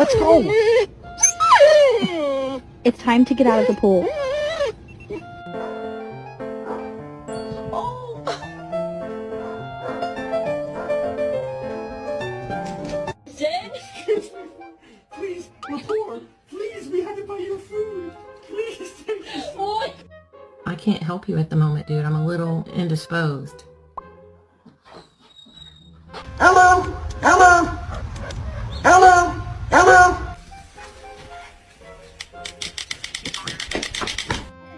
Let's go! It's time to get out of the pool. Dead? Please, we're poor. Please, we had to buy your food. Please take us. What? I can't help you at the moment, dude. I'm a little indisposed.